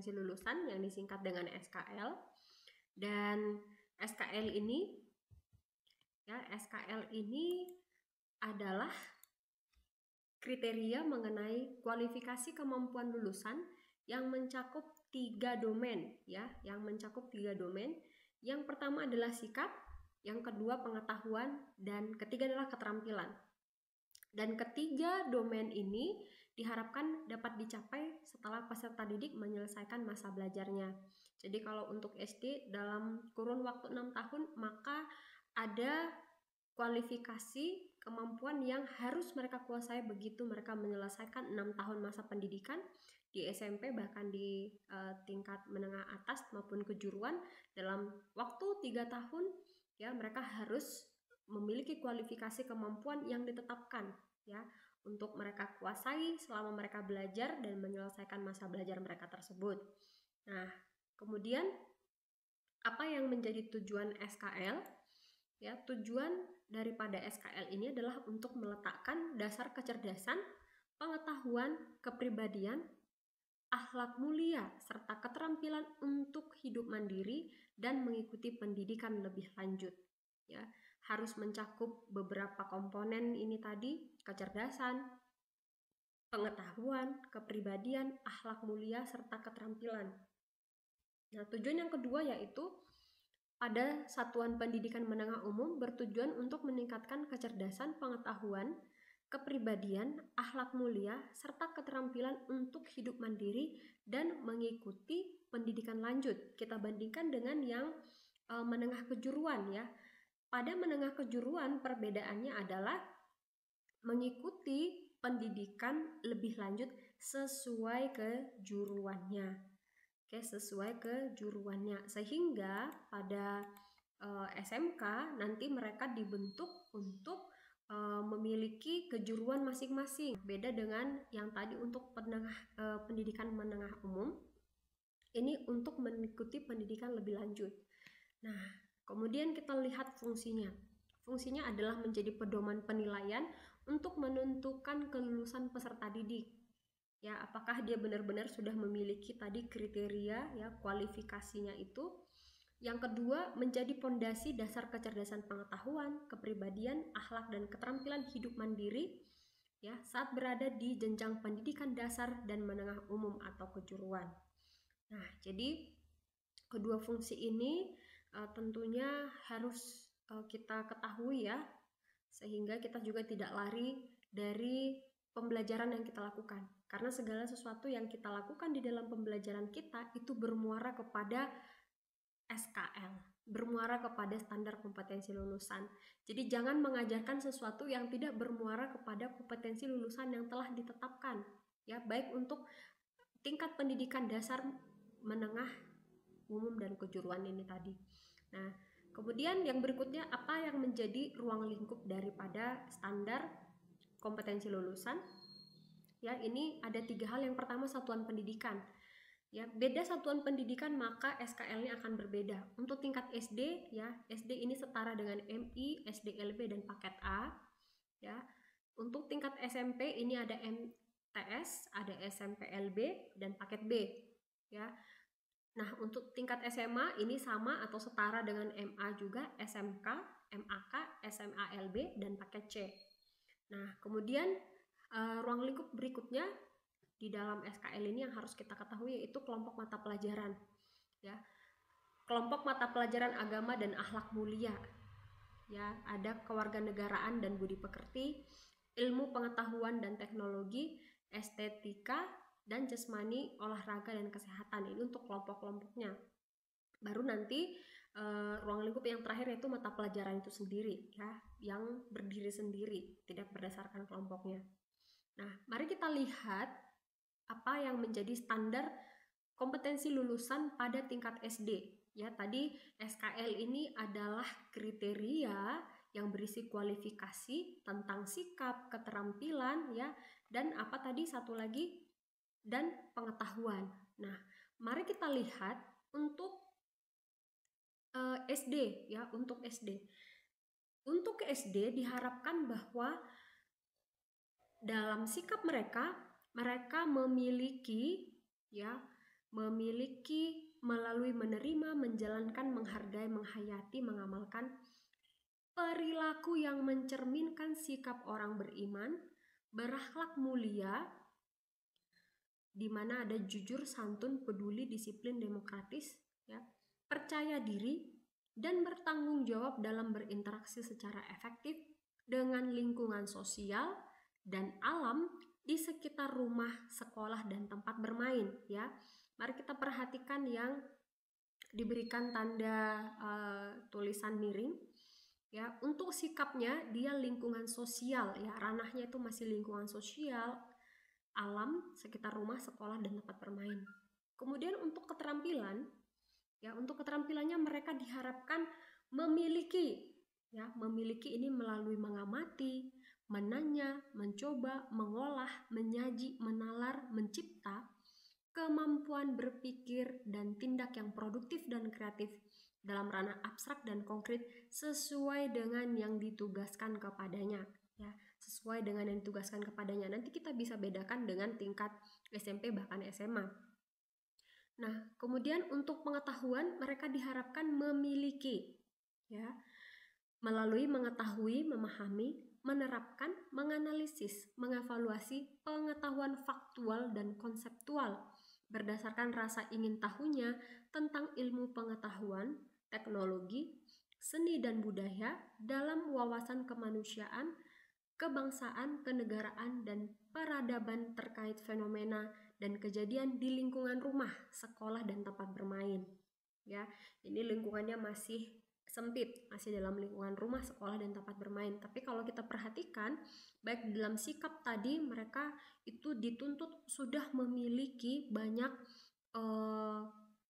kompetensi lulusan yang disingkat dengan SKL. Dan SKL ini adalah kriteria mengenai kualifikasi kemampuan lulusan yang mencakup 3 domain ya, Yang pertama adalah sikap, yang kedua pengetahuan, dan ketiga adalah keterampilan. Dan ketiga domain ini diharapkan dapat dicapai setelah peserta didik menyelesaikan masa belajarnya. Jadi kalau untuk SD dalam kurun waktu 6 tahun, maka ada kualifikasi kemampuan yang harus mereka kuasai begitu mereka menyelesaikan 6 tahun masa pendidikan. Di SMP bahkan di tingkat menengah atas maupun kejuruan dalam waktu 3 tahun ya, mereka harus memiliki kualifikasi kemampuan yang ditetapkan ya untuk mereka kuasai selama mereka belajar dan menyelesaikan masa belajar mereka tersebut. Nah, kemudian apa yang menjadi tujuan SKL? Ya, tujuan daripada SKL ini adalah untuk meletakkan dasar kecerdasan, pengetahuan, kepribadian, akhlak mulia, serta keterampilan untuk hidup mandiri dan mengikuti pendidikan lebih lanjut. Ya, harus mencakup beberapa komponen ini tadi, kecerdasan, pengetahuan, kepribadian, akhlak mulia, serta keterampilan. Nah, tujuan yang kedua yaitu pada satuan pendidikan menengah umum bertujuan untuk meningkatkan kecerdasan, pengetahuan, kepribadian, akhlak mulia, serta keterampilan untuk hidup mandiri dan mengikuti pendidikan lanjut. Kita bandingkan dengan yang menengah kejuruan ya. Pada menengah kejuruan perbedaannya adalah mengikuti pendidikan lebih lanjut sesuai kejuruannya. Sesuai kejuruannya, sehingga pada SMK nanti mereka dibentuk untuk memiliki kejuruan masing-masing. Beda dengan yang tadi untuk pendidikan menengah umum, ini untuk mengikuti pendidikan lebih lanjut. Nah, kemudian kita lihat fungsinya. Fungsinya adalah menjadi pedoman penilaian untuk menentukan kelulusan peserta didik. Ya, apakah dia benar-benar sudah memiliki tadi kriteria ya kualifikasinya itu. Yang kedua, menjadi pondasi dasar kecerdasan pengetahuan, kepribadian, akhlak dan keterampilan hidup mandiri ya saat berada di jenjang pendidikan dasar dan menengah umum atau kejuruan. Nah, jadi kedua fungsi ini tentunya harus kita ketahui ya, sehingga kita juga tidak lari dari pembelajaran yang kita lakukan. Karena segala sesuatu yang kita lakukan di dalam pembelajaran kita itu bermuara kepada SKL, bermuara kepada standar kompetensi lulusan. Jadi jangan mengajarkan sesuatu yang tidak bermuara kepada kompetensi lulusan yang telah ditetapkan, ya, baik untuk tingkat pendidikan dasar, menengah, umum dan kejuruan ini tadi. Nah, kemudian yang berikutnya, apa yang menjadi ruang lingkup daripada standar kompetensi lulusan? Ya, ini ada 3 hal. Yang pertama, satuan pendidikan. Ya, beda satuan pendidikan maka SKL-nya akan berbeda. Untuk tingkat SD ya, SD ini setara dengan MI, SDLB dan paket A. Ya. Untuk tingkat SMP ini ada MTS, ada SMPLB dan paket B. Ya. Nah, untuk tingkat SMA ini sama atau setara dengan MA juga, SMK, MAK, SMALB dan paket C. Nah, kemudian ruang lingkup berikutnya di dalam SKL ini yang harus kita ketahui yaitu kelompok mata pelajaran. Ya. Kelompok mata pelajaran agama dan akhlak mulia. Ya, ada kewarganegaraan dan budi pekerti, ilmu pengetahuan dan teknologi, estetika dan jasmani, olahraga dan kesehatan. Ini untuk kelompok-kelompoknya. Baru nanti ruang lingkup yang terakhir yaitu mata pelajaran itu sendiri ya, yang berdiri sendiri, tidak berdasarkan kelompoknya. Nah, mari kita lihat apa yang menjadi standar kompetensi lulusan pada tingkat SD. Ya, tadi SKL ini adalah kriteria yang berisi kualifikasi tentang sikap, keterampilan ya, dan apa tadi satu lagi, dan pengetahuan. Nah, mari kita lihat untuk SD ya, untuk SD. Untuk SD diharapkan bahwa dalam sikap mereka memiliki ya memiliki melalui menerima, menjalankan, menghargai, menghayati, mengamalkan perilaku yang mencerminkan sikap orang beriman, berakhlak mulia, di mana ada jujur, santun, peduli, disiplin, demokratis, ya, percaya diri, dan bertanggung jawab dalam berinteraksi secara efektif dengan lingkungan sosial dan alam di sekitar rumah, sekolah, dan tempat bermain. Ya, mari kita perhatikan yang diberikan tanda tulisan miring. Ya, untuk sikapnya dia lingkungan sosial, ya, ranahnya itu masih lingkungan sosial, alam, sekitar rumah, sekolah, dan tempat bermain. Kemudian untuk keterampilan, ya, untuk keterampilannya mereka diharapkan memiliki, ya, memiliki ini melalui mengamati, menanya, mencoba, mengolah, menyaji, menalar, mencipta, kemampuan berpikir dan tindak yang produktif dan kreatif dalam ranah abstrak dan konkret sesuai dengan yang ditugaskan kepadanya, ya, sesuai dengan yang ditugaskan kepadanya. Nanti kita bisa bedakan dengan tingkat SMP bahkan SMA. Nah, kemudian untuk pengetahuan mereka diharapkan memiliki, ya, melalui mengetahui, memahami, menerapkan, menganalisis, mengevaluasi pengetahuan faktual dan konseptual berdasarkan rasa ingin tahunya tentang ilmu pengetahuan, teknologi, seni dan budaya dalam wawasan kemanusiaan, kebangsaan, kenegaraan, dan peradaban terkait fenomena dan kejadian di lingkungan rumah, sekolah, dan tempat bermain. Ya, ini lingkungannya masih sempit, masih dalam lingkungan rumah, sekolah, dan tempat bermain. Tapi kalau kita perhatikan, baik dalam sikap tadi mereka itu dituntut sudah memiliki banyak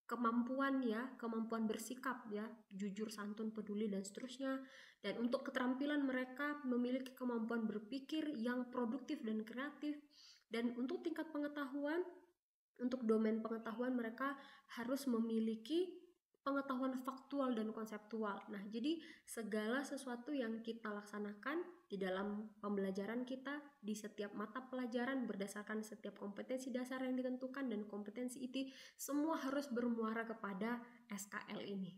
kemampuan, ya, kemampuan bersikap, ya, jujur, santun, peduli, dan seterusnya. Dan untuk keterampilan mereka memiliki kemampuan berpikir yang produktif dan kreatif. Dan untuk tingkat pengetahuan, untuk domain pengetahuan mereka harus memiliki pengetahuan faktual dan konseptual. Nah, jadi segala sesuatu yang kita laksanakan di dalam pembelajaran kita di setiap mata pelajaran berdasarkan setiap kompetensi dasar yang ditentukan dan kompetensi IT, semua harus bermuara kepada SKL ini.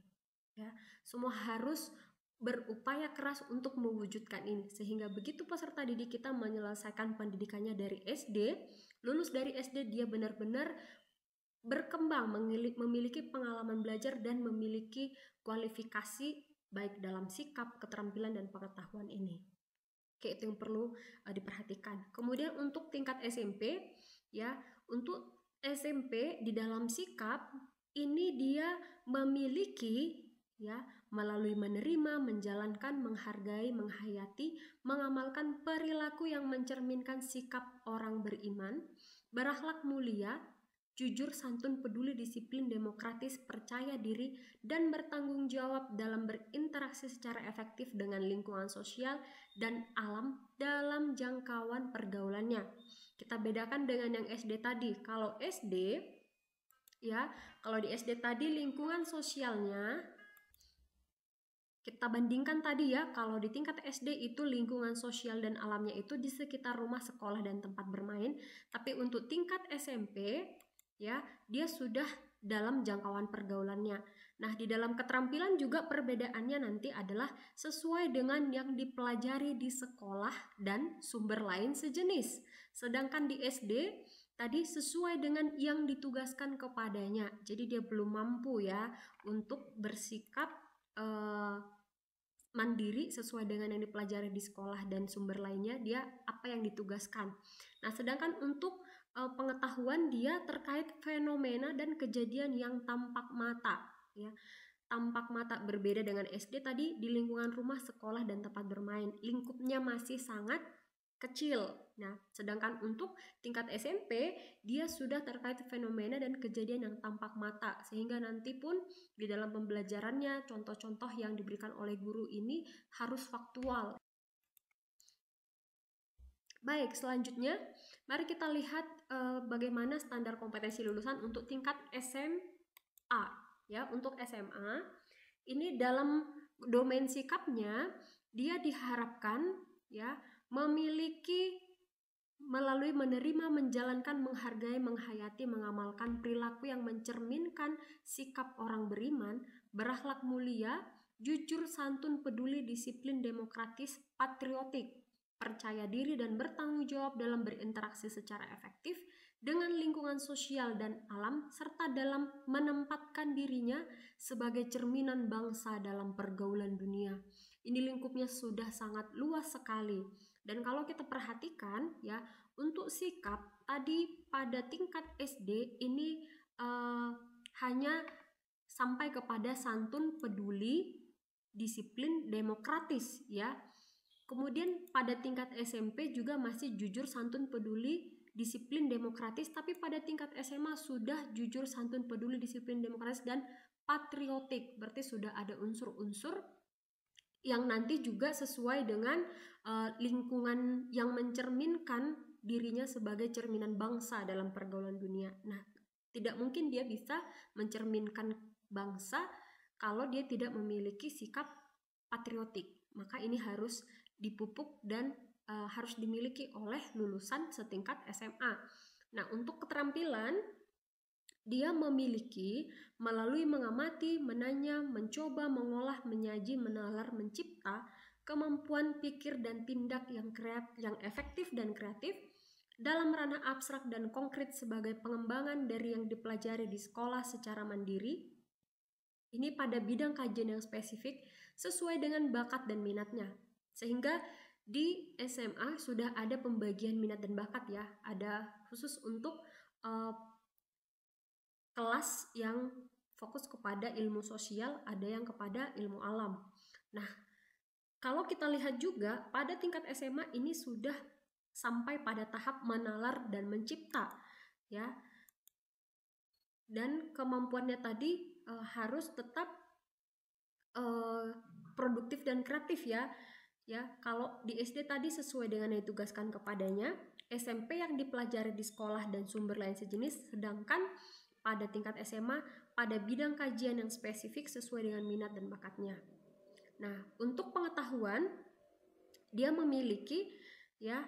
Ya, semua harus berupaya keras untuk mewujudkan ini, sehingga begitu peserta didik kita menyelesaikan pendidikannya dari SD, lulus dari SD dia benar-benar berkembang, memiliki pengalaman belajar dan memiliki kualifikasi baik dalam sikap, keterampilan, dan pengetahuan ini. Oke, itu yang perlu diperhatikan. Kemudian untuk tingkat SMP, ya, untuk SMP di dalam sikap ini dia memiliki, ya, melalui menerima, menjalankan, menghargai, menghayati, mengamalkan perilaku yang mencerminkan sikap orang beriman, berakhlak mulia, jujur, santun, peduli, disiplin, demokratis, percaya diri, dan bertanggung jawab dalam berinteraksi secara efektif dengan lingkungan sosial dan alam dalam jangkauan pergaulannya. Kita bedakan dengan yang SD tadi. Kalau SD, ya, kalau di SD tadi lingkungan sosialnya kita bandingkan tadi, ya, kalau di tingkat SD itu lingkungan sosial dan alamnya itu di sekitar rumah, sekolah, dan tempat bermain. Tapi untuk tingkat SMP, ya, dia sudah dalam jangkauan pergaulannya. Nah, di dalam keterampilan juga perbedaannya nanti adalah sesuai dengan yang dipelajari di sekolah dan sumber lain sejenis. Sedangkan di SD tadi sesuai dengan yang ditugaskan kepadanya. Jadi dia belum mampu, ya, untuk bersikap mandiri sesuai dengan yang dipelajari di sekolah dan sumber lainnya, dia apa yang ditugaskan. Nah, sedangkan untuk pengetahuan dia terkait fenomena dan kejadian yang tampak mata, ya. Tampak mata berbeda dengan SD tadi di lingkungan rumah, sekolah, dan tempat bermain. Lingkupnya masih sangat kecil. Nah, sedangkan untuk tingkat SMP dia sudah terkait fenomena dan kejadian yang tampak mata, sehingga nanti pun di dalam pembelajarannya contoh-contoh yang diberikan oleh guru ini harus faktual. Baik, selanjutnya mari kita lihat bagaimana standar kompetensi lulusan untuk tingkat SMA. Ya, untuk SMA ini dalam domain sikapnya dia diharapkan, ya, memiliki melalui menerima, menjalankan, menghargai, menghayati, mengamalkan perilaku yang mencerminkan sikap orang beriman, berakhlak mulia, jujur, santun, peduli, disiplin, demokratis, patriotik, percaya diri dan bertanggung jawab dalam berinteraksi secara efektif dengan lingkungan sosial dan alam, serta dalam menempatkan dirinya sebagai cerminan bangsa dalam pergaulan dunia. Ini lingkupnya sudah sangat luas sekali. Dan kalau kita perhatikan ya, untuk sikap tadi pada tingkat SD ini hanya sampai kepada santun, peduli, disiplin, demokratis ya. Kemudian pada tingkat SMP juga masih jujur, santun, peduli, disiplin, demokratis, tapi pada tingkat SMA sudah jujur, santun, peduli, disiplin, demokratis, dan patriotik. Berarti sudah ada unsur-unsur yang nanti juga sesuai dengan lingkungan yang mencerminkan dirinya sebagai cerminan bangsa dalam pergaulan dunia. Nah, tidak mungkin dia bisa mencerminkan bangsa kalau dia tidak memiliki sikap patriotik. Maka ini harus dipupuk dan harus dimiliki oleh lulusan setingkat SMA. Nah, untuk keterampilan dia memiliki melalui mengamati, menanya, mencoba, mengolah, menyaji, menalar, mencipta, kemampuan pikir dan tindak yang efektif dan kreatif dalam ranah abstrak dan konkret sebagai pengembangan dari yang dipelajari di sekolah secara mandiri. Ini pada bidang kajian yang spesifik sesuai dengan bakat dan minatnya. Sehingga di SMA sudah ada pembagian minat dan bakat ya. Ada khusus untuk kelas yang fokus kepada ilmu sosial, ada yang kepada ilmu alam. Nah, kalau kita lihat juga pada tingkat SMA ini sudah sampai pada tahap menalar dan mencipta ya. Dan kemampuannya tadi harus tetap produktif dan kreatif ya. Ya, kalau di SD tadi sesuai dengan yang ditugaskan kepadanya, SMP yang dipelajari di sekolah dan sumber lain sejenis, sedangkan pada tingkat SMA pada bidang kajian yang spesifik sesuai dengan minat dan bakatnya. Nah, untuk pengetahuan dia memiliki ya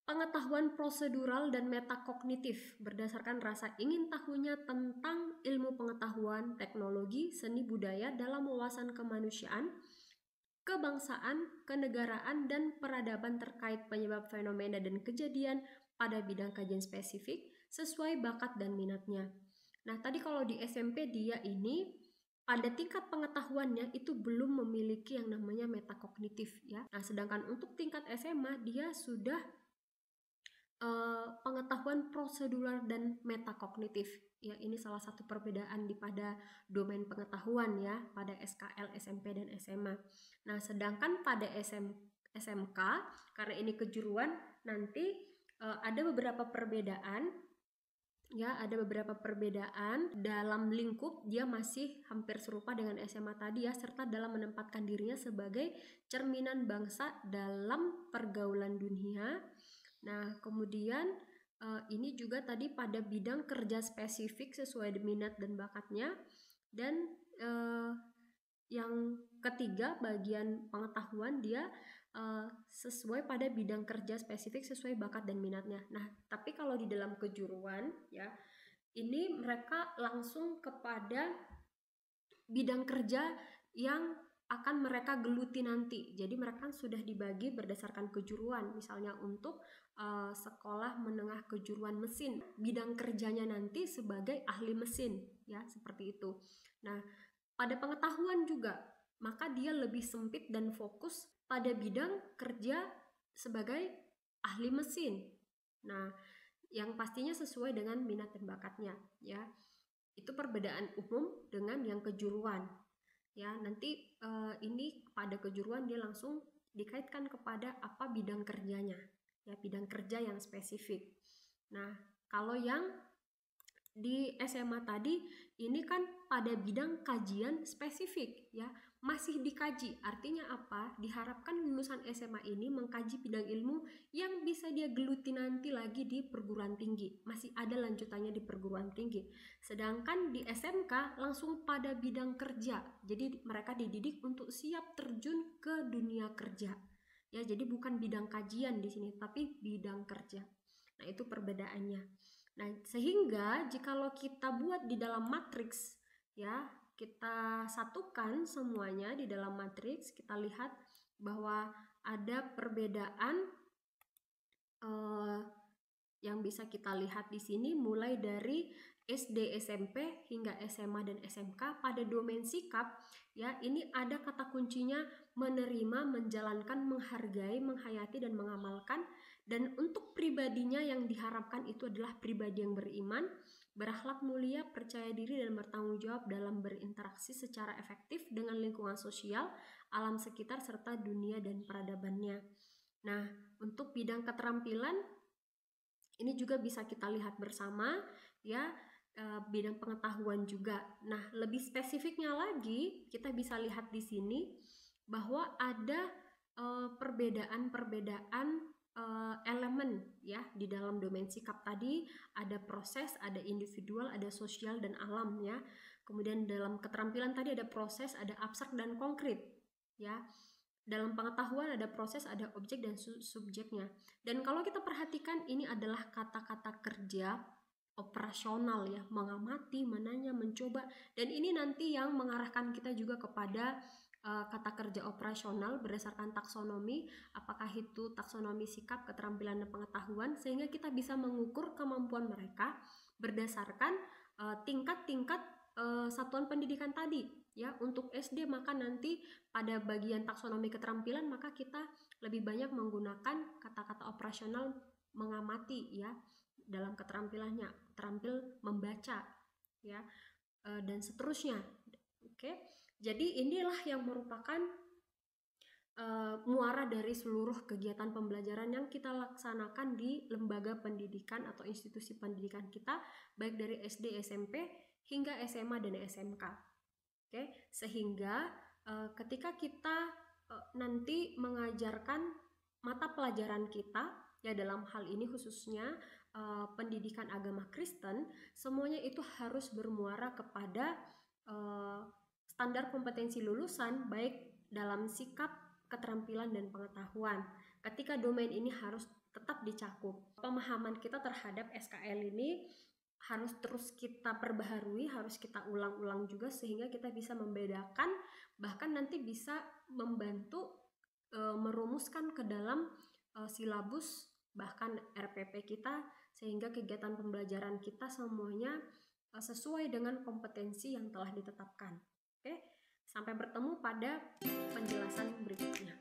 pengetahuan prosedural dan metakognitif berdasarkan rasa ingin tahunya tentang ilmu pengetahuan, teknologi, seni budaya dalam wawasan kemanusiaan, kebangsaan, kenegaraan, dan peradaban terkait penyebab fenomena dan kejadian pada bidang kajian spesifik sesuai bakat dan minatnya. Nah, tadi kalau di SMP dia ini pada tingkat pengetahuannya itu belum memiliki yang namanya metakognitif ya. Nah, sedangkan untuk tingkat SMA dia sudah pengetahuan prosedural dan metakognitif. Ya, ini salah satu perbedaan di pada domain pengetahuan ya pada SKL, SMP dan SMA. Nah, sedangkan pada SMK karena ini kejuruan nanti ada beberapa perbedaan. Ya, ada beberapa perbedaan dalam lingkup dia masih hampir serupa dengan SMA tadi ya, serta dalam menempatkan dirinya sebagai cerminan bangsa dalam pergaulan dunia. Nah, kemudian ini juga tadi pada bidang kerja spesifik sesuai minat dan bakatnya. Dan yang ketiga bagian pengetahuan dia sesuai pada bidang kerja spesifik sesuai bakat dan minatnya. Nah, tapi kalau di dalam kejuruan ya, ini mereka langsung kepada bidang kerja yang akan mereka geluti nanti. Jadi mereka sudah dibagi berdasarkan kejuruan. Misalnya untuk sekolah menengah kejuruan mesin, bidang kerjanya nanti sebagai ahli mesin ya, seperti itu. Nah, pada pengetahuan juga maka dia lebih sempit dan fokus pada bidang kerja sebagai ahli mesin. Nah, yang pastinya sesuai dengan minat dan bakatnya ya. Itu perbedaan umum dengan yang kejuruan. Ya, nanti ini pada kejuruan dia langsung dikaitkan kepada apa bidang kerjanya. Ya, bidang kerja yang spesifik. Nah, kalau yang di SMA tadi ini kan pada bidang kajian spesifik ya, masih dikaji. Artinya apa? Diharapkan lulusan SMA ini mengkaji bidang ilmu yang bisa dia geluti nanti lagi di perguruan tinggi. Masih ada lanjutannya di perguruan tinggi. Sedangkan di SMK langsung pada bidang kerja. Jadi mereka dididik untuk siap terjun ke dunia kerja. Ya, jadi bukan bidang kajian di sini, tapi bidang kerja. Nah, itu perbedaannya. Nah, sehingga jikalau kita buat di dalam matriks, ya, kita satukan semuanya di dalam matriks, kita lihat bahwa ada perbedaan yang bisa kita lihat di sini mulai dari SD, SMP hingga SMA dan SMK pada domain sikap, ya, ini ada kata kuncinya menerima, menjalankan, menghargai, menghayati dan mengamalkan. Dan untuk pribadinya yang diharapkan itu adalah pribadi yang beriman, berakhlak mulia, percaya diri dan bertanggung jawab dalam berinteraksi secara efektif dengan lingkungan sosial, alam sekitar serta dunia dan peradabannya. Nah, untuk bidang keterampilan ini juga bisa kita lihat bersama, ya, bidang pengetahuan juga. Nah, lebih spesifiknya lagi, kita bisa lihat di sini bahwa ada perbedaan-perbedaan elemen, ya, di dalam domain sikap tadi. Ada proses, ada individual, ada sosial dan alam, ya. Kemudian dalam keterampilan tadi ada proses, ada abstrak dan konkret, ya. Dalam pengetahuan ada proses, ada objek dan subjeknya. Dan kalau kita perhatikan, ini adalah kata-kata kerja operasional, ya, mengamati, menanya, mencoba. Dan ini nanti yang mengarahkan kita juga kepada kata kerja operasional berdasarkan taksonomi, apakah itu taksonomi sikap, keterampilan, dan pengetahuan, sehingga kita bisa mengukur kemampuan mereka berdasarkan tingkat-tingkat satuan pendidikan tadi. Ya, untuk SD maka nanti pada bagian taksonomi keterampilan maka kita lebih banyak menggunakan kata-kata operasional mengamati, ya, dalam keterampilannya, terampil membaca, ya, dan seterusnya. Oke, jadi inilah yang merupakan muara dari seluruh kegiatan pembelajaran yang kita laksanakan di lembaga pendidikan atau institusi pendidikan kita, baik dari SD, SMP hingga SMA dan SMK. Oke, sehingga ketika kita nanti mengajarkan mata pelajaran kita, ya, dalam hal ini khususnya pendidikan agama Kristen, semuanya itu harus bermuara kepada standar kompetensi lulusan baik dalam sikap, keterampilan, dan pengetahuan. Ketika domain ini harus tetap dicakup. Pemahaman kita terhadap SKL ini harus terus kita perbaharui, harus kita ulang-ulang juga sehingga kita bisa membedakan, bahkan nanti bisa membantu merumuskan ke dalam silabus bahkan RPP kita, sehingga kegiatan pembelajaran kita semuanya sesuai dengan kompetensi yang telah ditetapkan. Oke, sampai bertemu pada penjelasan berikutnya.